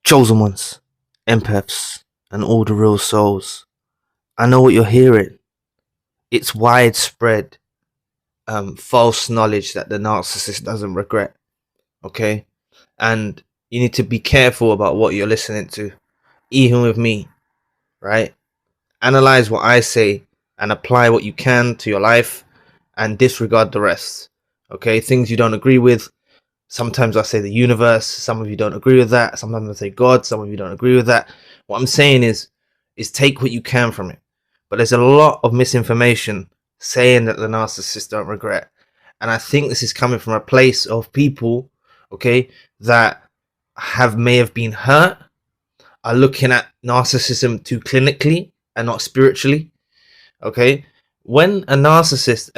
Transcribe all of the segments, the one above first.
Chosen ones, empaths, and all the real souls. I know what you're hearing. It's widespread false knowledge that the narcissist doesn't regret. Okay? And you need to be careful about what you're listening to. Even with me, right? Analyze what I say and apply what you can to your life and disregard the rest. Okay? Things you don't agree with. Sometimes I say the universe. Some of you don't agree with that. Sometimes I say God. Some of you don't agree with that. What I'm saying is take what you can from it. But there's a lot of misinformation saying that the narcissists don't regret. And I think this is coming from a place of people, okay, that may have been hurt, are looking at narcissism too clinically and not spiritually. Okay. When a narcissist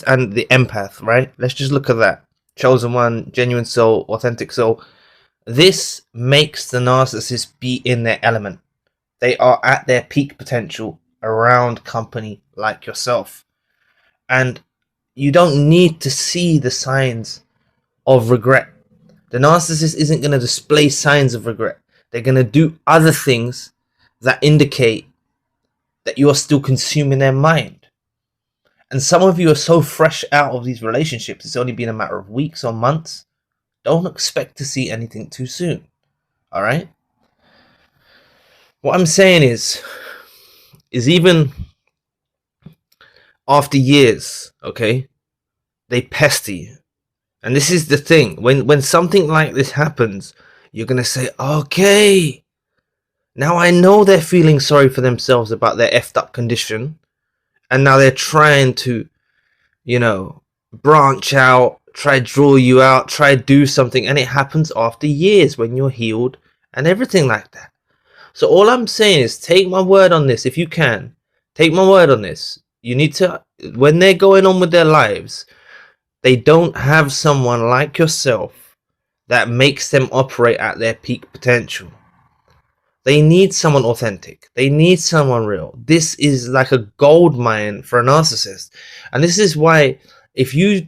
and the empath, right? Let's just look at that. Chosen one, genuine soul, authentic soul. This makes the narcissist be in their element. They are at their peak potential around company like yourself. And you don't need to see the signs of regret. The narcissist isn't going to display signs of regret. They're going to do other things that indicate that you are still consuming their mind. And some of you are so fresh out of these relationships, it's only been a matter of weeks or months. Don't expect to see anything too soon. All right? What I'm saying is even after years, okay, they pester you. And this is the thing. When something like this happens, you're going to say, okay, now I know they're feeling sorry for themselves about their effed up condition. And now they're trying to, branch out, try draw you out, try do something. And it happens after years when you're healed and everything like that. So all I'm saying is take my word on this. If you can, take my word on this. You need to, when they're going on with their lives, they don't have someone like yourself that makes them operate at their peak potential. They need someone authentic. They need someone real. This is like a gold mine for a narcissist. And this is why if you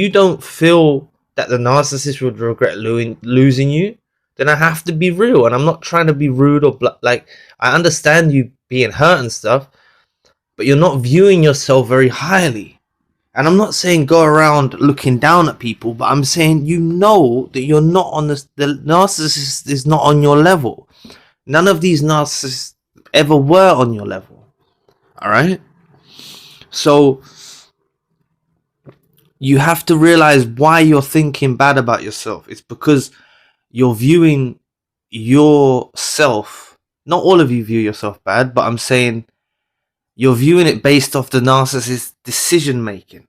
don't feel that the narcissist would regret losing you, then I have to be real. And I'm not trying to be rude or I understand you being hurt and stuff, but you're not viewing yourself very highly. And I'm not saying go around looking down at people, but I'm saying that you're not on the narcissist is not on your level. None of these narcissists ever were on your level. All right? So you have to realize why you're thinking bad about yourself. It's because you're viewing yourself. Not all of you view yourself bad, but I'm saying you're viewing it based off the narcissist's decision making.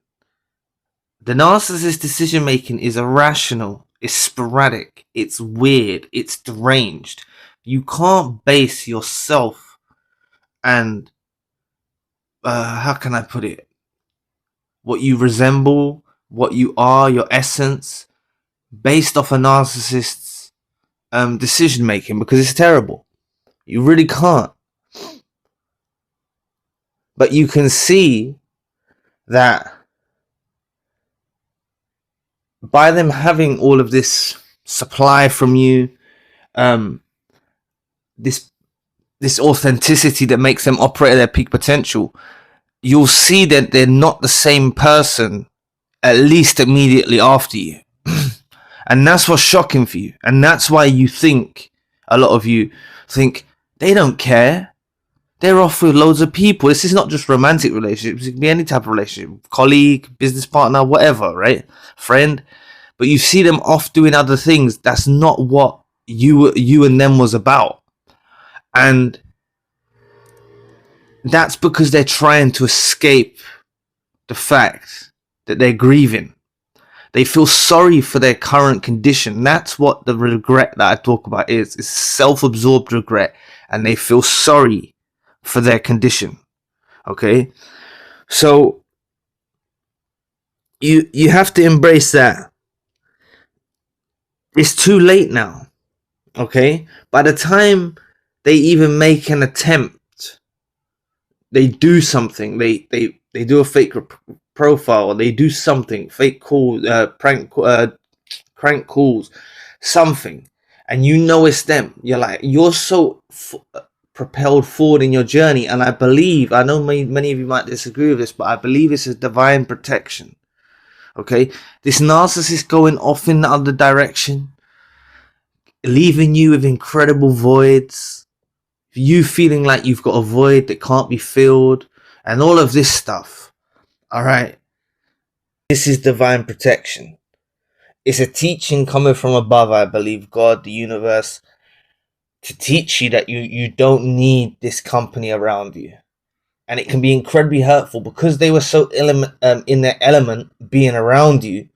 The narcissist's decision making is irrational, it's sporadic, it's weird, it's deranged. You can't base yourself and how can I put it? What you resemble, what you are, your essence, based off a narcissist's decision making, because it's terrible. You really can't. But you can see that by them having all of this supply from you, this authenticity that makes them operate at their peak potential, you'll see that they're not the same person at least immediately after you. And that's what's shocking for you. And that's why a lot of you think they don't care. They're off with loads of people. This is not just romantic relationships. It can be any type of relationship, colleague, business partner, whatever, right? Friend. But you see them off doing other things. That's not what you and them was about. And that's because they're trying to escape the fact that they're grieving. They feel sorry for their current condition. That's what the regret that I talk about is. It's self-absorbed regret. And they feel sorry for their condition. Okay? So you have to embrace that. It's too late now. Okay? By the time they even make an attempt, they do something, they do a fake profile, or they do something, fake call, prank calls, something, and you know it's them. You're so propelled forward in your journey, and I know many of you might disagree with this, but I believe it's a divine protection. Okay, this narcissist going off in the other direction, leaving you with incredible voids, you feeling like you've got a void that can't be filled, and all of this stuff. All right, this is divine protection. It's a teaching coming from above, I believe, God, the universe, to teach you that you don't need this company around you. And it can be incredibly hurtful because they were so in their element being around you.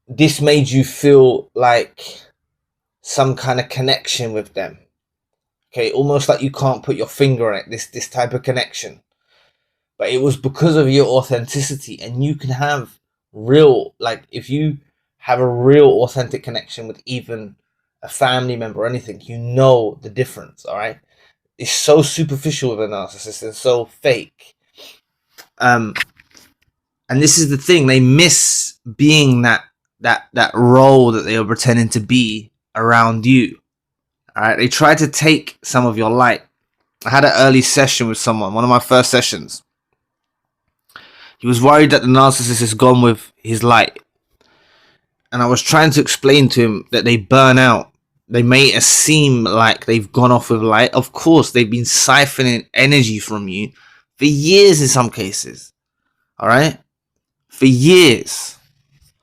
This made you feel like some kind of connection with them. Okay, almost like you can't put your finger on it, this type of connection. But it was because of your authenticity, and you can have real, like if you have a real authentic connection with even a family member or anything, you know the difference, all right? It's so superficial with a narcissist and so fake. And this is the thing, they miss being that role that they were pretending to be around you. All right, they try to take some of your light. I had an early session with someone, one of my first sessions. He was worried that the narcissist is gone with his light. And I was trying to explain to him that they burn out. They may seem like they've gone off with light. Of course, they've been siphoning energy from you for years in some cases. All right? For years.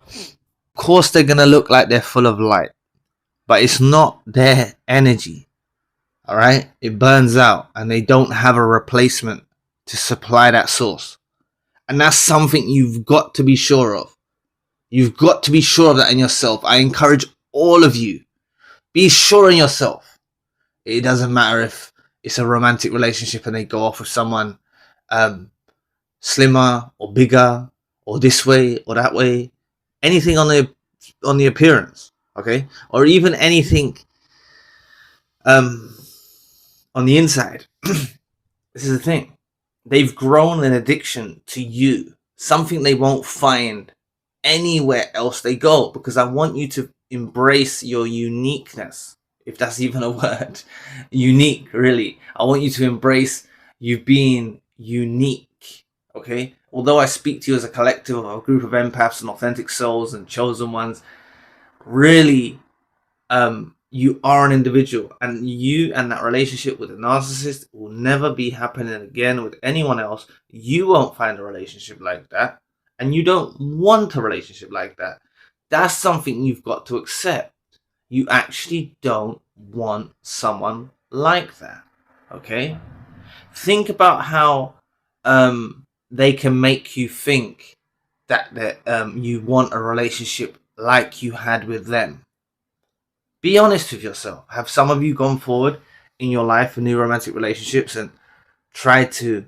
Of course, they're going to look like they're full of light. But it's not their energy. All right? It burns out, and they don't have a replacement to supply that source. And that's something you've got to be sure of. You've got to be sure of that in yourself. I encourage all of you, be sure in yourself. It doesn't matter if it's a romantic relationship and they go off with someone slimmer or bigger or this way or that way. Anything on the appearance, okay? Or even anything on the inside. This is the thing. They've grown an addiction to you, something they won't find anywhere else they go, because I want you to embrace your uniqueness, if that's even a word. Unique, really. I want you to embrace you being unique, okay? Although I speak to you as a collective of a group of empaths and authentic souls and chosen ones, really, you are an individual, and you and that relationship with a narcissist will never be happening again with anyone else. You won't find a relationship like that, and you don't want a relationship like that. That's something you've got to accept. You actually don't want someone like that, okay? Think about how they can make you think that you want a relationship like you had with them. Be honest with yourself. Have some of you gone forward in your life for new romantic relationships and tried to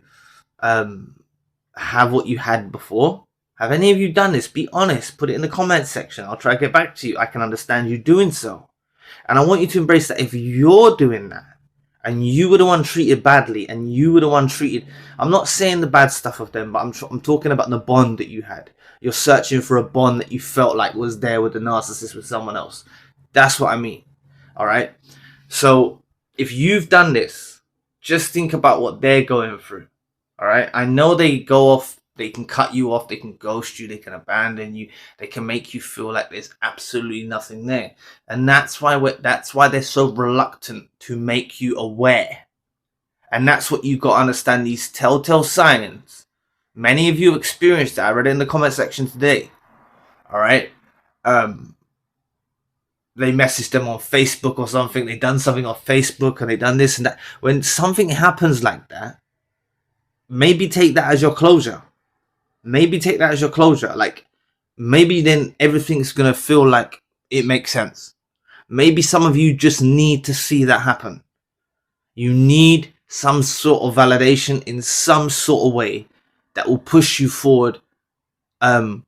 have what you had before? Have any of you done this? Be honest. Put it in the comments section. I'll try to get back to you. I can understand you doing so. And I want you to embrace that if you're doing that and you were the one treated badly and you were the one treated... I'm not saying the bad stuff of them, but I'm talking about the bond that you had. You're searching for a bond that you felt like was there with the narcissist, with someone else. That's what I mean. All right. So if you've done this, just think about what they're going through. All right. I know they go off. They can cut you off. They can ghost you. They can abandon you. They can make you feel like there's absolutely nothing there. And that's why they're so reluctant to make you aware. And that's what you've got to understand, these telltale signs. Many of you experienced that. I read it in the comment section today. All right. They messaged them on Facebook or something. They done something on Facebook and they done this and that. When something happens like that, maybe take that as your closure. Maybe take that as your closure. Like, maybe then everything's going to feel like it makes sense. Maybe some of you just need to see that happen. You need some sort of validation in some sort of way that will push you forward in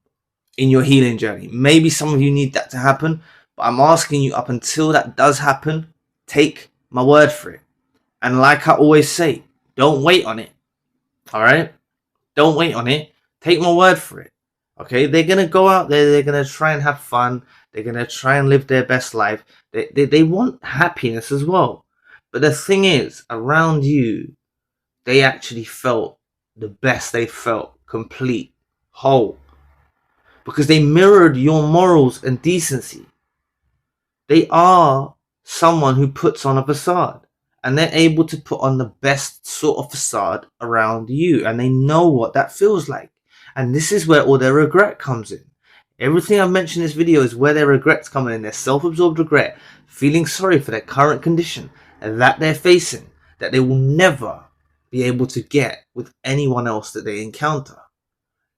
your healing journey. Maybe some of you need that to happen. But I'm asking you, up until that does happen, take my word for it. And like I always say, don't wait on it. All right? Don't wait on it. Take my word for it. Okay? They're going to go out there. They're going to try and have fun. They're going to try and live their best life. They want happiness as well. But the thing is, around you, they actually felt the best they felt, complete, whole, because they mirrored your morals and decency. They are someone who puts on a facade, and they're able to put on the best sort of facade around you, and they know what that feels like. And this is where all their regret comes in. Everything I've mentioned in this video is where their regrets come in. Their self-absorbed regret, feeling sorry for their current condition that they're facing, that they will never be able to get with anyone else that they encounter.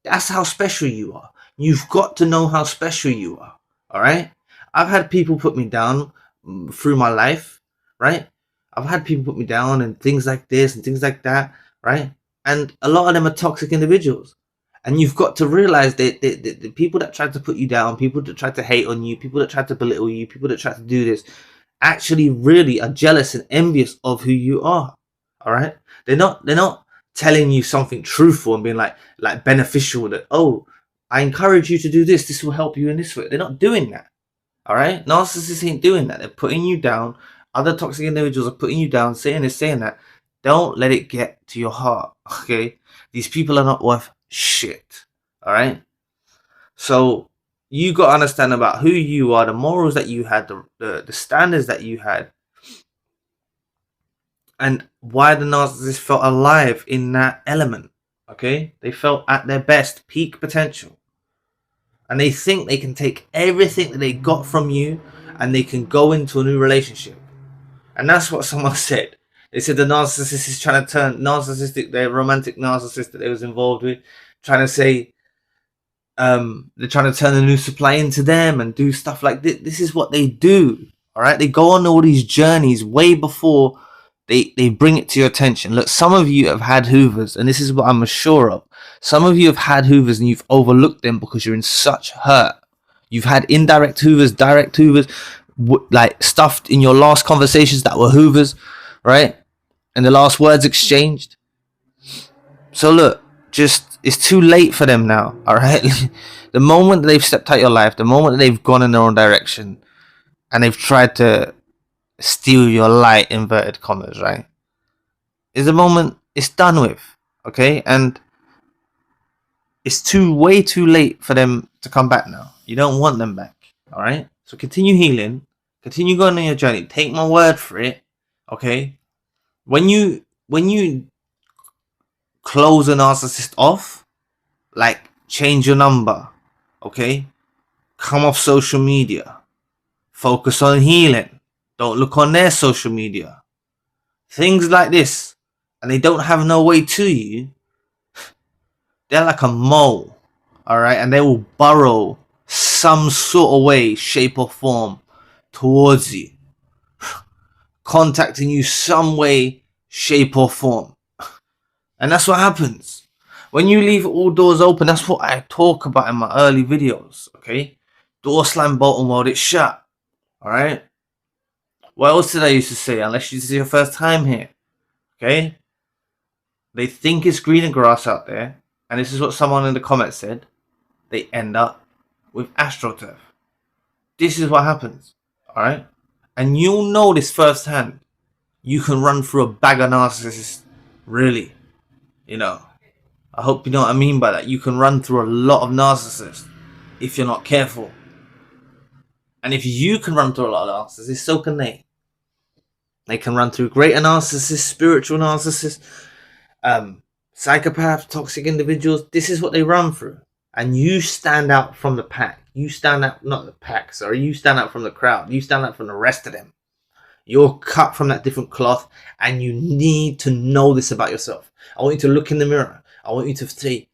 That's how special you are. You've got to know how special you are. All right. I've had people put me down through my life, right? I've had people put me down and things like this and things like that, right? And a lot of them are toxic individuals. And you've got to realize that the people that try to put you down, people that try to hate on you, people that try to belittle you, people that try to do this, actually really are jealous and envious of who you are. All right? They're not telling you something truthful and being like beneficial, that, oh, I encourage you to do this. This will help you in this way. They're not doing that. All right? Narcissists ain't doing that. They're putting you down. Other toxic individuals are putting you down, saying this, saying that. Don't let it get to your heart. Okay? These people are not worth shit. All right? So you got to understand about who you are, the morals that you had, the standards that you had, and why the narcissist felt alive in that element. Okay? They felt at their best, peak potential. And they think they can take everything that they got from you and they can go into a new relationship. And that's what someone said. They said the narcissist is trying to turn narcissistic, their romantic narcissist that they was involved with, trying to say they're trying to turn a new supply into them and do stuff like this. This is what they do. All right, they go on all these journeys way before they bring it to your attention. Look, some of you have had hoovers, and this is what I'm sure of. Some of you have had hoovers and you've overlooked them because you're in such hurt. You've had indirect hoovers, direct hoovers, like stuffed in your last conversations that were hoovers, right? And the last words exchanged. So look, just, it's too late for them now, all right? The moment that they've stepped out your life, the moment that they've gone in their own direction and they've tried to steal your light, inverted commas, right, is the moment it's done with. Okay? And it's way too late for them to come back now. You don't want them back. All right? So continue healing, continue going on your journey. Take my word for it. Okay? When you close a narcissist off, like change your number, okay, come off social media, focus on healing, don't look on their social media, things like this, and they don't have no way to you, they're like a mole, all right, and they will burrow some sort of way, shape or form towards you, contacting you some way, shape or form. And that's what happens when you leave all doors open. That's what I talk about in my early videos. Okay, door slam, bottom world, it's shut. All right. What else did I used to say? Unless this is your first time here, okay? They think it's greener grass out there, and this is what someone in the comments said. They end up with AstroTurf. This is what happens. All right, and you'll know this firsthand. You can run through a bag of narcissists, really. You know, I hope you know what I mean by that. You can run through a lot of narcissists if you're not careful. And if you can run through a lot of narcissists, so can they. They can run through greater narcissists, spiritual narcissists, psychopaths, toxic individuals. This is what they run through. And you stand out from the pack. You stand out, not the pack, sorry. You stand out from the crowd. You stand out from the rest of them. You're cut from that different cloth, and you need to know this about yourself. I want you to look in the mirror. I want you to say,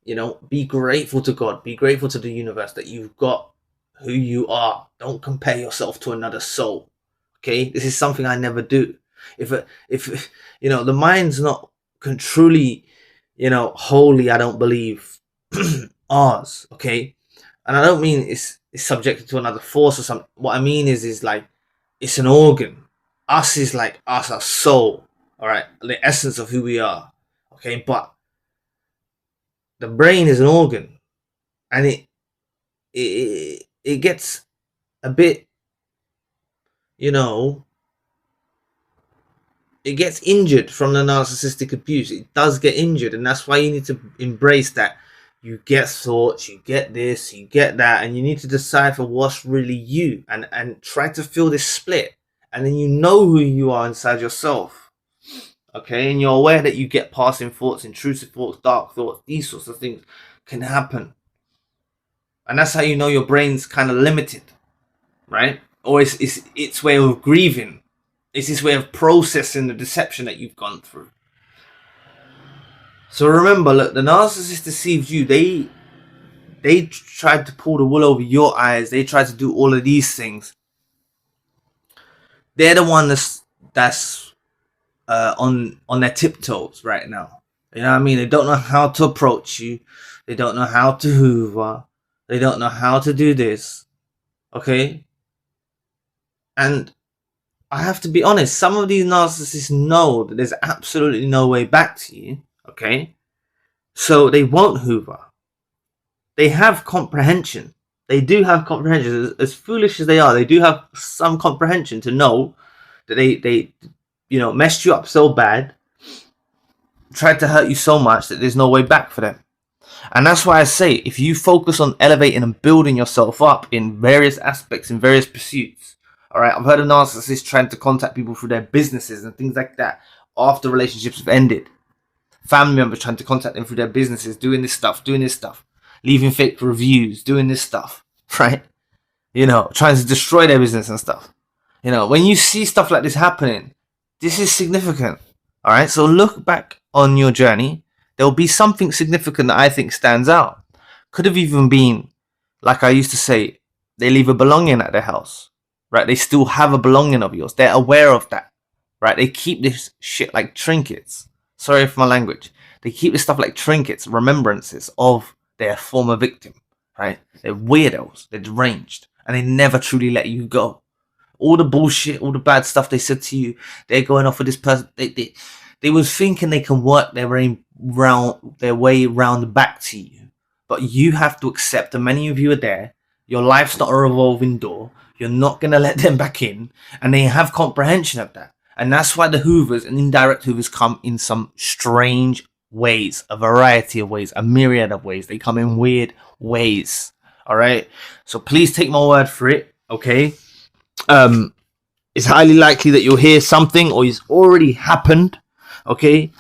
you know, be grateful to God. Be grateful to the universe that you've got who you are. Don't compare yourself to another soul. Okay? This is something I never do. If you know, the mind's not can truly, you know, wholly, I don't believe, ours. Okay? And I don't mean it's subjected to another force or something. What I mean is like, it's an organ. Us is like us, our soul. All right, the essence of who we are. Okay, but the brain is an organ, and it gets a bit, you know, it gets injured from the narcissistic abuse. It does get injured, and that's why you need to embrace that. You get thoughts, you get this, you get that, and you need to decipher what's really you, and try to feel this split, and then you know who you are inside yourself. Okay, and you're aware that you get passing thoughts, intrusive thoughts, dark thoughts. These sorts of things can happen, and that's how you know your brain's kind of limited, right? Or it's its way of grieving. It's this way of processing the deception that you've gone through. So remember, look, the narcissist deceived you. They tried to pull the wool over your eyes. They tried to do all of these things. They're the one that's on their tiptoes right now. You know what I mean? They don't know how to approach you. They don't know how to hoover. They don't know how to do this. Okay? And I have to be honest, some of these narcissists know that there's absolutely no way back to you, okay? So they won't hoover. They have comprehension. They do have comprehension. As foolish as they are, they do have some comprehension to know that they you know, messed you up so bad, tried to hurt you so much that there's no way back for them. And that's why I say, if you focus on elevating and building yourself up in various aspects, in various pursuits, all right, I've heard of narcissists trying to contact people through their businesses and things like that after relationships have ended. Family members trying to contact them through their businesses, doing this stuff, leaving fake reviews, doing this stuff, right? You know, trying to destroy their business and stuff. You know, when you see stuff like this happening, this is significant, all right? So look back on your journey. There'll be something significant that I think stands out. Could have even been, like I used to say, they leave a belonging at their house. Right, they still have a belonging of yours. They're aware of that. Right, they keep this shit like trinkets. Sorry for my language. They keep this stuff like trinkets, remembrances of their former victim. Right, they're weirdos. They're deranged, and they never truly let you go. All the bullshit, all the bad stuff they said to you, they're going off with this person. They was thinking they can work their way round back to you, but you have to accept that many of you are there. Your life's not a revolving door. You're not going to let them back in. And they have comprehension of that. And that's why the hoovers and indirect hoovers come in some strange ways. A variety of ways. A myriad of ways. They come in weird ways. Alright? So please take my word for it. Okay? It's highly likely that you'll hear something or it's already happened. Okay?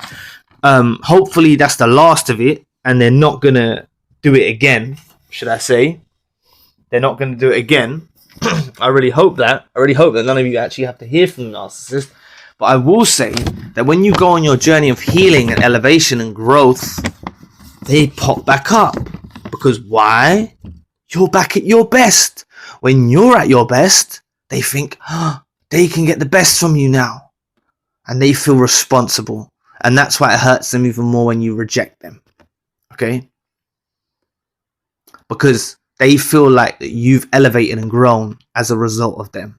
Hopefully that's the last of it. And they're not going to do it again. Should I say? They're not going to do it again. I really hope that none of you actually have to hear from the narcissist. But I will say that when you go on your journey of healing and elevation and growth, they pop back up. Because why? You're back at your best. When you're at your best, they think, they can get the best from you now. And they feel responsible. And that's why it hurts them even more when you reject them. Okay? Because they feel like that you've elevated and grown as a result of them.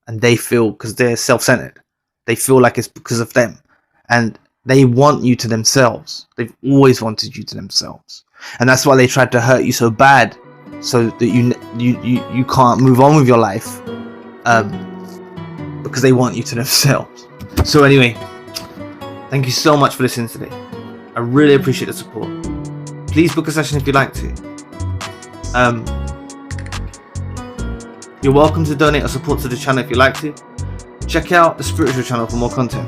And they feel, because they're self-centered, they feel like it's because of them. And they want you to themselves. They've always wanted you to themselves. And that's why they tried to hurt you so bad, so that you can't move on with your life. Because they want you to themselves. So anyway, thank you so much for listening today. I really appreciate the support. Please book a session if you'd like to. You're welcome to donate or support to the channel if you'd like to. Check out the spiritual channel for more content.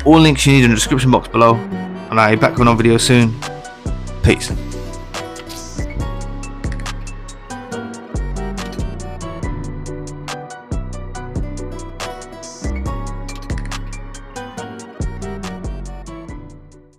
All links you need in the description box below. And I'll be back with another video soon. Peace.